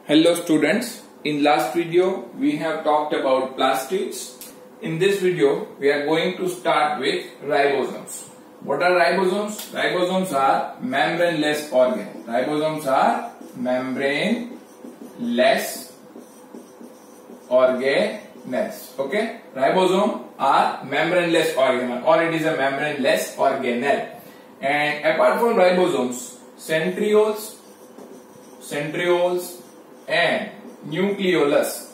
Hello students, in last video we have talked about plastids. In this video we are going to start with ribosomes. What are ribosomes? Ribosomes are membraneless organelles. Ribosomes are membraneless organelles. Okay? Ribosome are membraneless organelle or it is a membraneless organelle. And apart from ribosomes, centrioles and nucleolus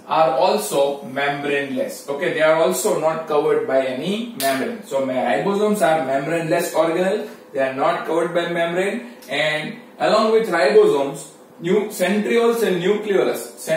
are also membraneless. Okay, they are also not covered by any membrane. So ribosomes are membraneless organelle. They are not covered by membrane. And along with ribosomes, centrioles and nucleolus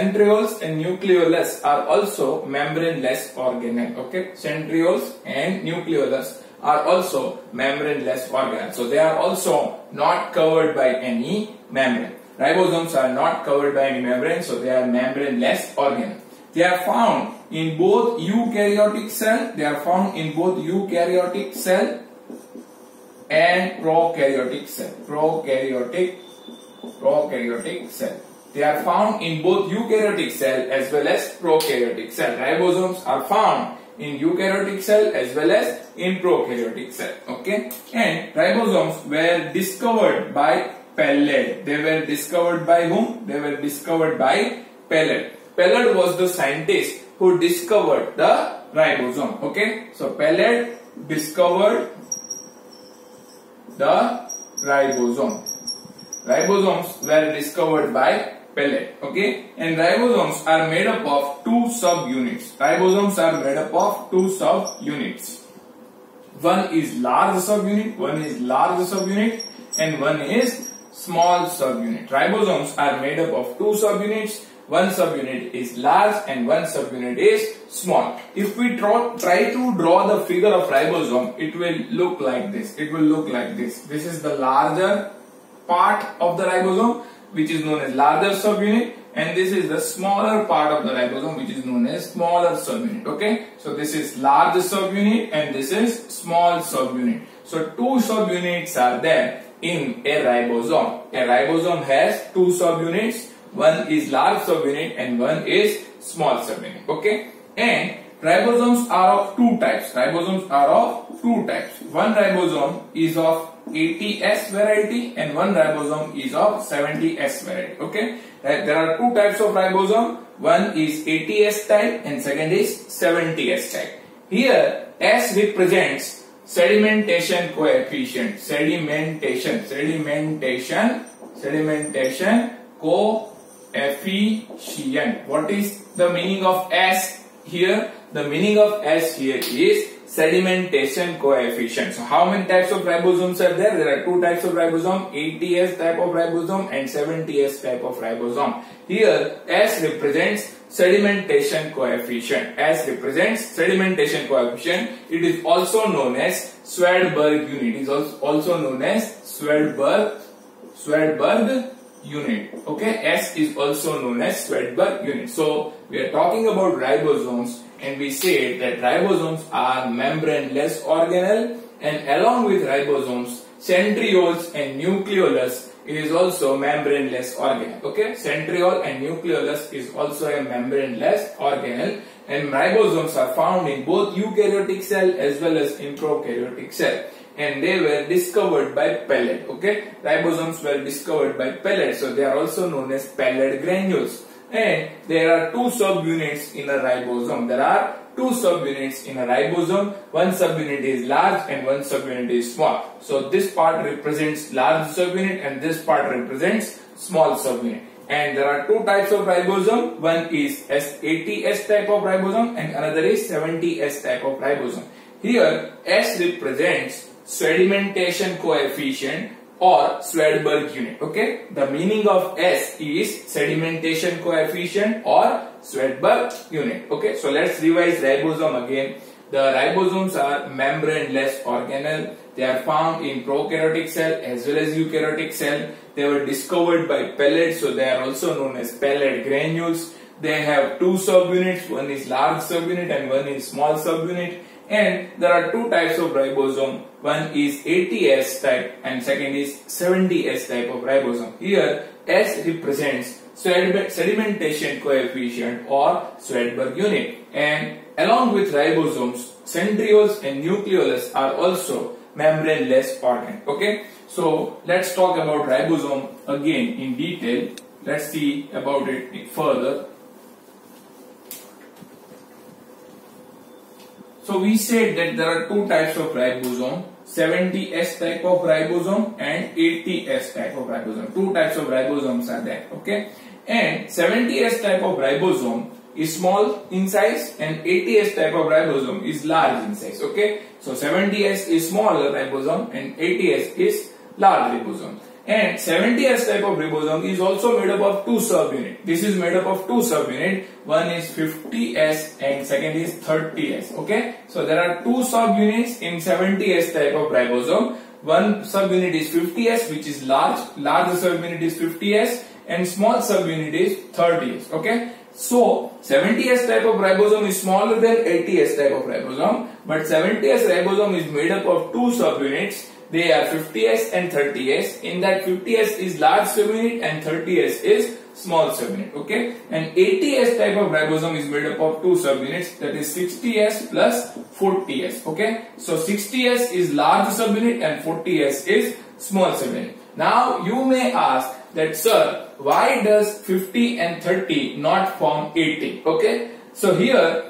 are also membraneless organelle. Okay, centrioles and nucleolus are also membraneless organelles. So they are also not covered by any membrane. Ribosomes are not covered by any membrane, so they are membraneless organelles. They are found in both eukaryotic cell. They are found in both eukaryotic cell and prokaryotic cell. Prokaryotic cell. They are found in both eukaryotic cell as well as prokaryotic cell. Ribosomes are found in eukaryotic cell as well as in prokaryotic cell. Okay, and ribosomes were discovered by Pallade. They were discovered by whom? They were discovered by Pallade. Pallade was the scientist who discovered the ribosome. Okay, so Pallade discovered the ribosome. Ribosomes were discovered by Pallade. Okay, and ribosomes are made up of two subunits. Ribosomes are made up of two subunits. One is large subunit, and one is small subunit. Ribosomes are made up of two subunits. One subunit is large and one subunit is small. If we try to draw the figure of ribosome, it will look like this. This is the larger part of the ribosome, which is known as larger subunit, and this is the smaller part of the ribosome, which is known as smaller subunit. Okay, so this is large subunit and this is small subunit. So two subunits are there in a ribosome. A ribosome has two subunits. One is large subunit and one is small subunit. Okay, and ribosomes are of two types. One ribosome is of 80S variety and one ribosome is of 70S variety. Okay, there are two types of ribosome. One is 80S type and second is 70S type. Here S represents sedimentation coefficient. Sedimentation coefficient. What is the meaning of S here? The meaning of S here is sedimentation coefficient. So how many types of ribosomes are there? There are two types of ribosome, 80S type of ribosome and 70S type of ribosome. Here S represents sedimentation coefficient. S represents sedimentation coefficient. It is also known as Swedberg unit. It is also known as Swedberg unit. Okay, S is also known as Swedberg unit. So we are talking about ribosomes and we say that ribosomes are membraneless organelle, and along with ribosomes, centrioles and nucleolus is also membraneless organelle. Okay, centriole and nucleolus is also a membraneless organelle, and ribosomes are found in both eukaryotic cell as well as in prokaryotic cell. And they were discovered by Pallade. Okay, ribosomes were discovered by Pallade, so they are also known as Pallade granules. And there are two subunits in a ribosome. One subunit is large and one subunit is small. So this part represents large subunit and this part represents small subunit. And there are two types of ribosome. One is 80S type of ribosome and another is 70S type of ribosome. Here S represents sedimentation coefficient or Swedberg unit. Okay, the meaning of S is sedimentation coefficient or Swedberg unit. Okay, so let's revise ribosome again. The ribosomes are membraneless organelle. They are found in prokaryotic cell as well as eukaryotic cell. They were discovered by Pallade, so they are also known as Pallade granules. They have two subunits. One is large subunit and one is small subunit. And there are two types of ribosome. One is 80S type and second is 70S type of ribosome. Here S represents sedimentation coefficient or Swedberg unit. And along with ribosomes, centrioles and nucleolus are also membraneless organ. Okay, so let's talk about ribosome again in detail. Let's see about it further. So we said that there are two types of ribosome, 70S type of ribosome and 80S type of ribosome. Two types of ribosomes are there. Okay, and 70S type of ribosome is small in size and 80S type of ribosome is large in size. Okay, so 70S is smaller ribosome and 80S is large ribosome. And 70S type of ribosome is also made up of two subunits. This is made up of two subunits. One is 50S and second is 30S. Okay, so there are two subunits in 70S type of ribosome. One subunit is 50S, which is large subunit is 50S, and small subunit is 30S. Okay, so 70S type of ribosome is smaller than 80S type of ribosome, but 70S ribosome is made up of two subunits. They are 50S and 30S. In that 50S is large subunit and 30S is small subunit. Okay, and 80S type of ribosome is made up of two subunits, that is 60S plus 40S. Okay, so 60S is large subunit and 40S is small subunit. Now you may ask that, sir, why does 50 and 30 not form 80? Okay, so here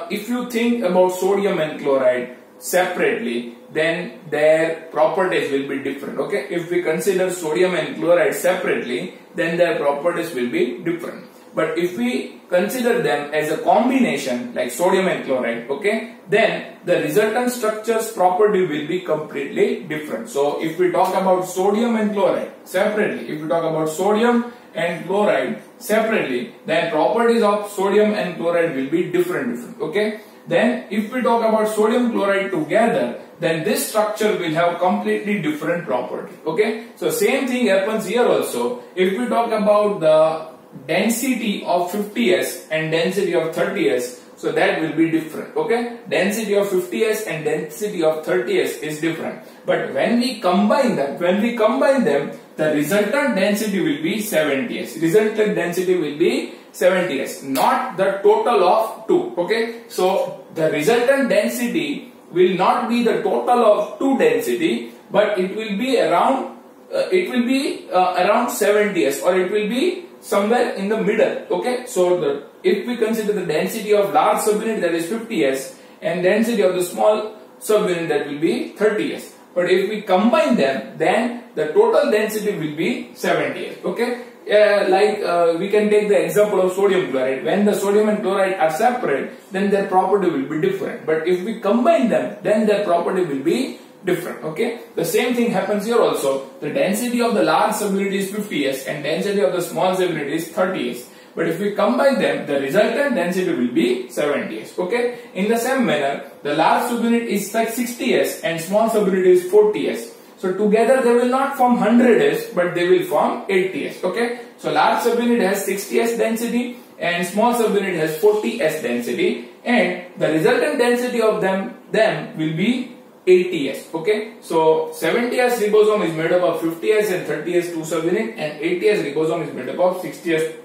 if you think about sodium and chloride separately, then their properties will be different. Okay, if we consider sodium and chloride separately, then their properties will be different. But if we consider them as a combination like sodium and chloride, okay, then the resultant structure's property will be completely different. So if we talk about sodium and chloride separately, then properties of sodium and chloride will be different. Okay, then if we talk about sodium chloride together, then this structure will have completely different property. Okay, so same thing happens here also. If we talk about the density of 50S and density of 30S, so that will be different. Okay, density of 50S and density of 30S is different, but when we combine them, the resultant density will be 70S. Not the total of two. Okay, so the resultant density will not be the total of two density, but it will be around around 70S, or it will be somewhere in the middle. Okay, so if we consider the density of large subunit, that is 50S, and density of the small subunit, that will be 30S, but if we combine them, then the total density will be 70S. Okay, we can take the example of sodium chloride. When the sodium and chloride are separate, then their property will be different, but if we combine them, then their property will be different. Okay, the same thing happens here also. The density of the large subunit is 50S and density of the small subunit is 30S, but if we combine them, the resultant density will be 70S. Okay, in the same manner, the large subunit is like 60S and small subunit is 40S. So together they will not form 100S, but they will form 80S. Okay, so large subunit has 60S density and small subunit has 40S density, and the resultant density of them will be 80S. Okay, so 70S ribosome is made up of 50S and 30S two subunit, and 80S ribosome is made up of 60S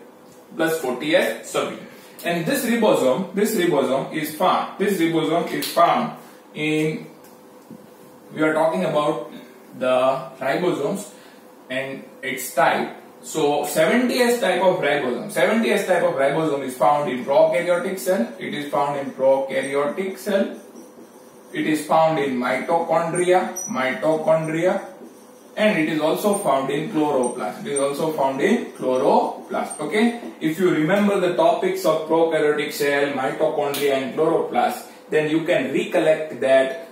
plus 40S subunit. And this ribosome is found in, we are talking about the ribosomes and its type. So 70S type of ribosome is found in prokaryotic cell. It is found in prokaryotic cell. It is found in mitochondria, and it is also found in chloroplast. Okay, if you remember the topics of prokaryotic cell, mitochondria, and chloroplast, then you can recollect that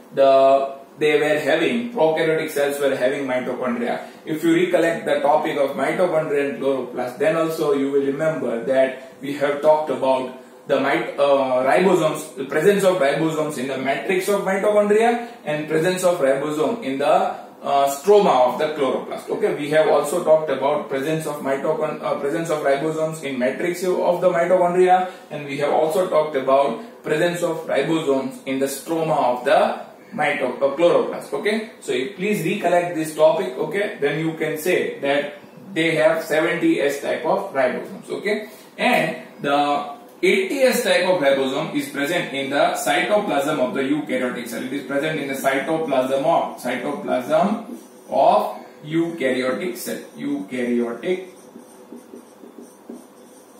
prokaryotic cells were having mitochondria. If you recollect the topic of mitochondria and chloroplast, then also you will remember that we have talked about the ribosomes, the presence of ribosomes in the matrix of mitochondria and presence of ribosome in the stroma of the chloroplast. Okay, we have also talked about presence of ribosomes in matrix of the mitochondria, and we have also talked about presence of ribosomes in the stroma of the chloroplast. Okay, so please recollect this topic. Okay, then you can say that they have 70S type of ribosomes. Okay, and the 80S type of ribosome is present in the cytoplasm of the eukaryotic cell. It is present in the cytoplasm of eukaryotic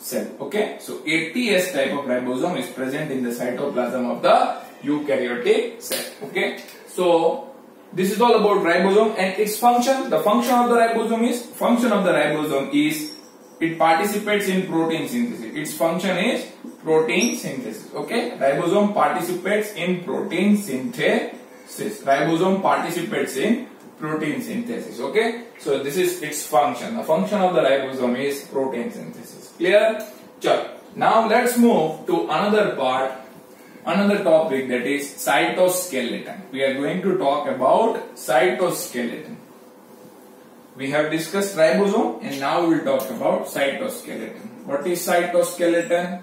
cell. Okay, so 80S type of ribosome is present in the cytoplasm of the eukaryotic cell. Okay, so this is all about ribosome and its function. The function of the ribosome is it participates in protein synthesis. Its function is protein synthesis. Okay, ribosome participates in protein synthesis. Okay, so this is its function. The function of the ribosome is protein synthesis. Clear? Now let's move to another topic, that is cytoskeleton. We are going to talk about cytoskeleton. We have discussed ribosome and now we will talk about cytoskeleton. What is cytoskeleton?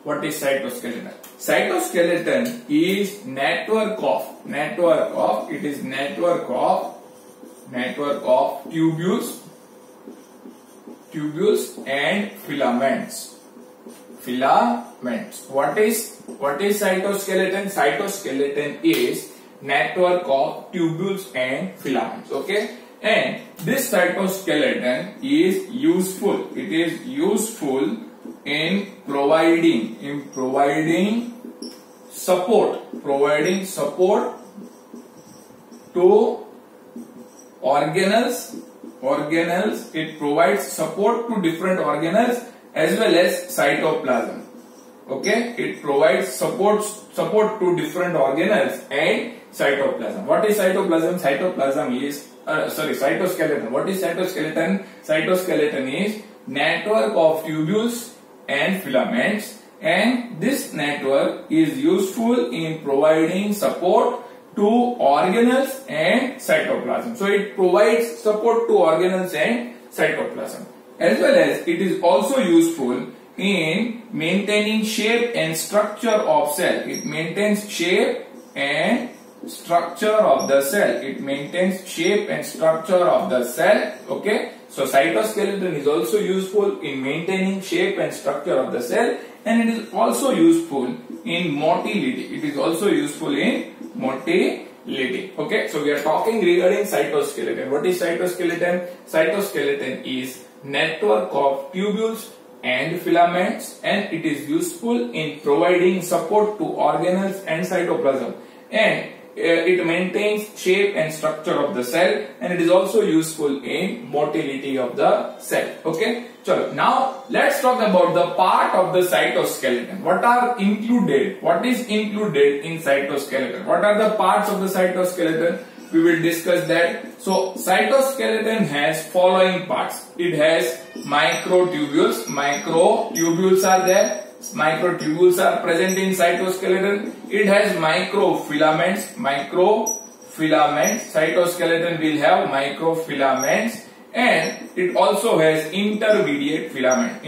What is cytoskeleton? Cytoskeleton is network of tubules and filaments. What is cytoskeleton? Cytoskeleton is network of tubules and filaments. Okay, and this cytoskeleton is useful. It is useful in providing support to organelles. It provides support to different organelles as well as cytoplasm. Okay, it provides support to different organelles and cytoplasm. What is cytoplasm? Cytoplasm is cytoskeleton. What is cytoskeleton? Cytoskeleton is network of tubules and filaments, and this network is useful in providing support to organelles and cytoplasm. So it provides support to organelles and cytoplasm, as well as it is also useful in maintaining shape and structure of cell. It maintains shape and structure of the cell. Okay, so cytoskeleton is also useful in maintaining shape and structure of the cell, and it is also useful in motility. Okay, so we are talking regarding cytoskeleton. What is cytoskeleton? Cytoskeleton is network of tubules and filaments, and it is useful in providing support to organelles and cytoplasm, and it maintains shape and structure of the cell, and it is also useful in motility of the cell. Okay, so now let's talk about the part of the cytoskeleton. What is included in cytoskeleton? What are the parts of the cytoskeleton? We will discuss that. So cytoskeleton has following parts. It has microtubules. Microtubules are there. Microtubules are present in cytoskeleton. It has microfilaments. Cytoskeleton will have microfilaments, and it also has intermediate filaments.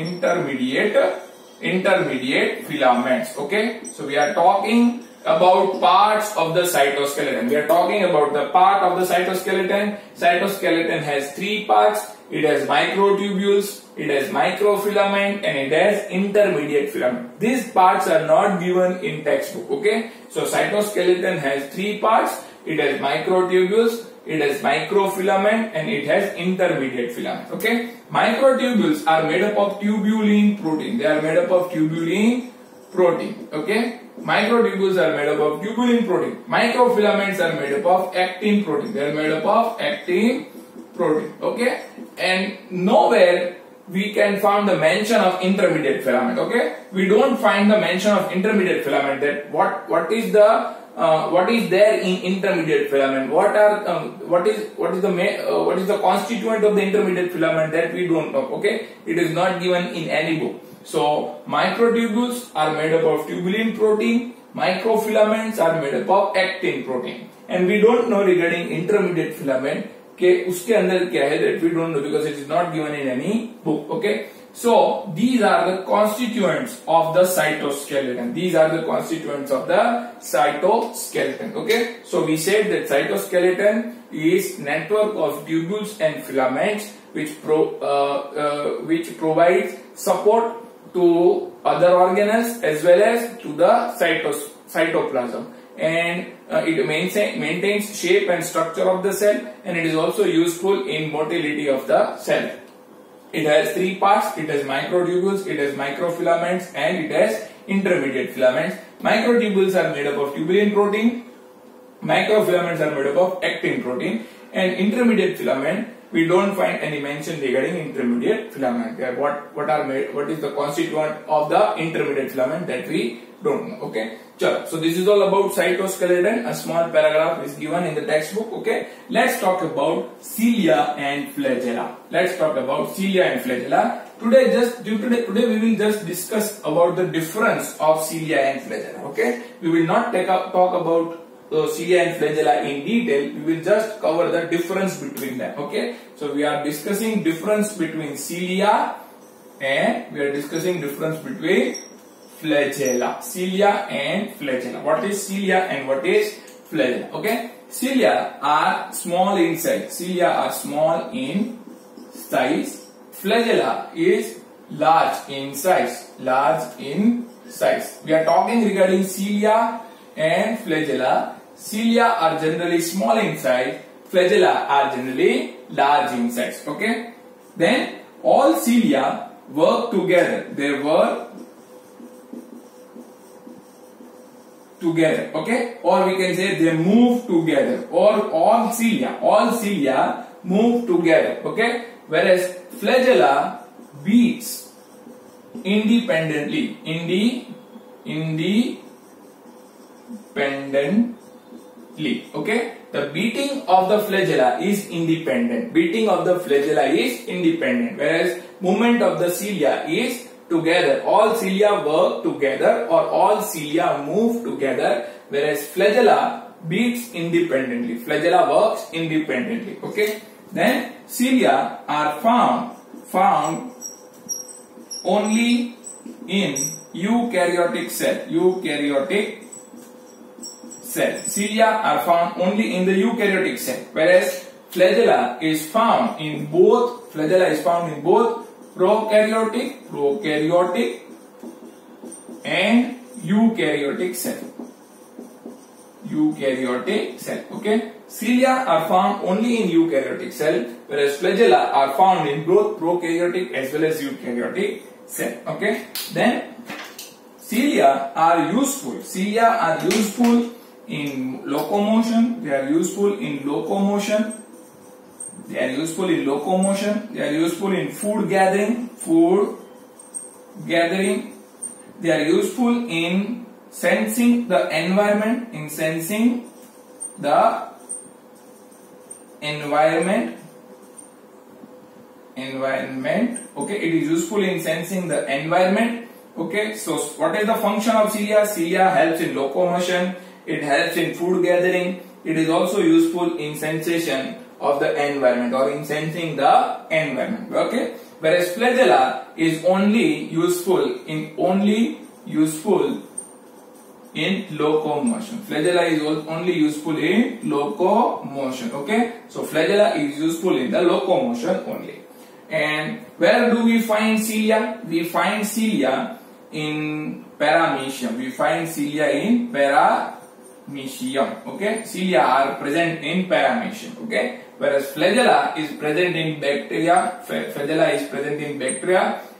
Okay, so we are talking about parts of the cytoskeleton. We are talking about the part of the cytoskeleton. Cytoskeleton has three parts. It has microtubules, it has microfilament, and it has intermediate filament. These parts are not given in textbook. Okay, so cytoskeleton has three parts. It has microtubules, it has microfilament, and it has intermediate filament. Okay, microtubules are made up of tubulin protein. They are made up of tubulin protein. Okay, microtubules are made up of tubulin protein. Microfilaments are made up of actin protein. They are made up of actin protein. Okay, and nowhere we can find the mention of intermediate filament. Okay, we don't find the mention of intermediate filament. That what is there in intermediate filament? What is the constituent of the intermediate filament? That we don't know. Okay, it is not given in any book. So microtubules are made up of tubulin protein. Microfilaments are made up of actin protein. And we don't know regarding intermediate filament के उसके अंदर क्या है, that we don't know because it is not given in any book. Okay. So these are the constituents of the cytoskeleton. These are the constituents of the cytoskeleton. Okay. So we said that cytoskeleton is network of tubules and filaments which provides support to other organelles as well as to the cytoplasm. And it maintains shape and structure of the cell, and it is also useful in motility of the cell. It has three parts. It has microtubules, it has microfilaments, and it has intermediate filaments. Microtubules are made up of tubulin protein, microfilaments are made up of actin protein, and intermediate filament we don't find any mention regarding intermediate filament. What is the constituent of the intermediate filament, that we don't know. Okay. So this is all about cytoskeleton. A small paragraph is given in the textbook. Okay. Let's talk about cilia and flagella. Let's talk about cilia and flagella. Today we will just discuss about the difference of cilia and flagella. Okay. We will not talk about cilia and flagella in detail. We will just cover the difference between them. Okay. So we are discussing difference between cilia and we are discussing difference between flagella. Cilia and flagella. What is cilia and what is flagella? Okay. Cilia are small in size. Cilia are small in size. Flagella is large in size. Large in size. We are talking regarding cilia and flagella. Cilia are generally small in size. Flagella are generally large in size. Okay. Then all cilia work together. They work together. Okay. Or we can say they move together. Or all cilia move together. Okay. Whereas flagella beats independently. Okay. The beating of the flagella is independent. Whereas movement of the cilia is together. All cilia work together or all cilia move together. Whereas flagella beats independently. Flagella works independently. Okay. Then cilia are found only in eukaryotic cell. Cilia are found only in the eukaryotic cell, whereas flagella is found in both prokaryotic and eukaryotic cell. Okay. Cilia are found only in eukaryotic cell, whereas flagella are found in both prokaryotic as well as eukaryotic cell. Okay. Then cilia are useful in locomotion. They are useful in food gathering. They are useful in sensing the environment. Okay, it is useful in sensing the environment. Okay, so what is the function of cilia? Cilia helps in locomotion. It helps in food gathering. It is also useful in sensation of the environment or in sensing the environment. Okay. Whereas flagella is only useful in locomotion. Flagella is only useful in locomotion. Okay. So flagella is useful in the locomotion only. And where do we find cilia? We find cilia in paramecium. Okay. Cilia are present in paramecium. Okay. Whereas flagella is present in bacteria.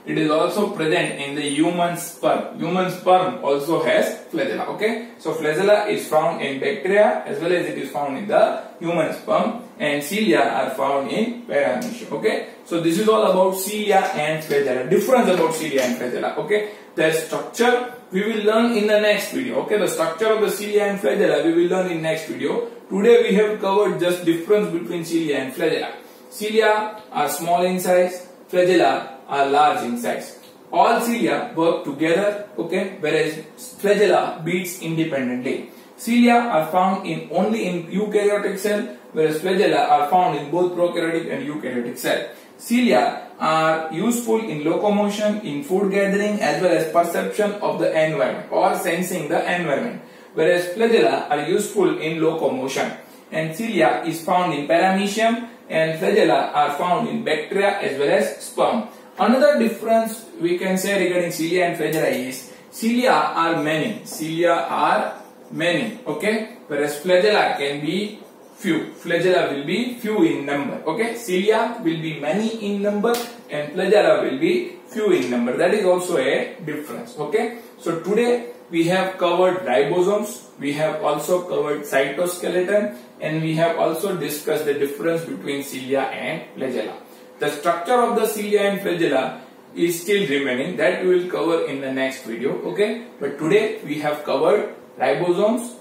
It is also present in the human sperm. Human sperm also has flagella. Okay. So flagella is found in bacteria as well as it is found in the human sperm, and cilia are found in paramecium. Okay. So this is all about cilia and flagella. Difference about cilia and flagella. Okay. The structure we will learn in the next video. Okay. The structure of the cilia and flagella we will learn in next video. Today we have covered just difference between cilia and flagella. Cilia are small in size. Flagella are large in size. all cilia work together, okay, whereas flagella beats independently. Cilia are found only in eukaryotic cell, whereas flagella are found in both prokaryotic and eukaryotic cell. Cilia are useful in locomotion, in food gathering, as well as perception of the environment or sensing the environment, whereas flagella are useful in locomotion. And cilia is found in paramecium, and flagella are found in bacteria as well as sperm. Another difference we can say regarding cilia and flagella is cilia are many. Cilia are many, okay, whereas flagella can be few. Flagella will be few in number, okay. Cilia will be many in number and flagella will be few in number. That is also a difference, okay. So today we have covered ribosomes, we have also covered cytoskeleton, and we have also discussed the difference between cilia and flagella. The structure of the cilia and flagella is still remaining, that we will cover in the next video, okay. But today we have covered ribosomes,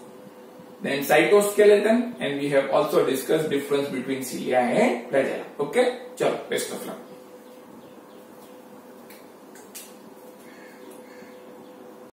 then cytoskeleton, and we have also discussed difference between cilia and flagella, okay. Chalo, best of luck.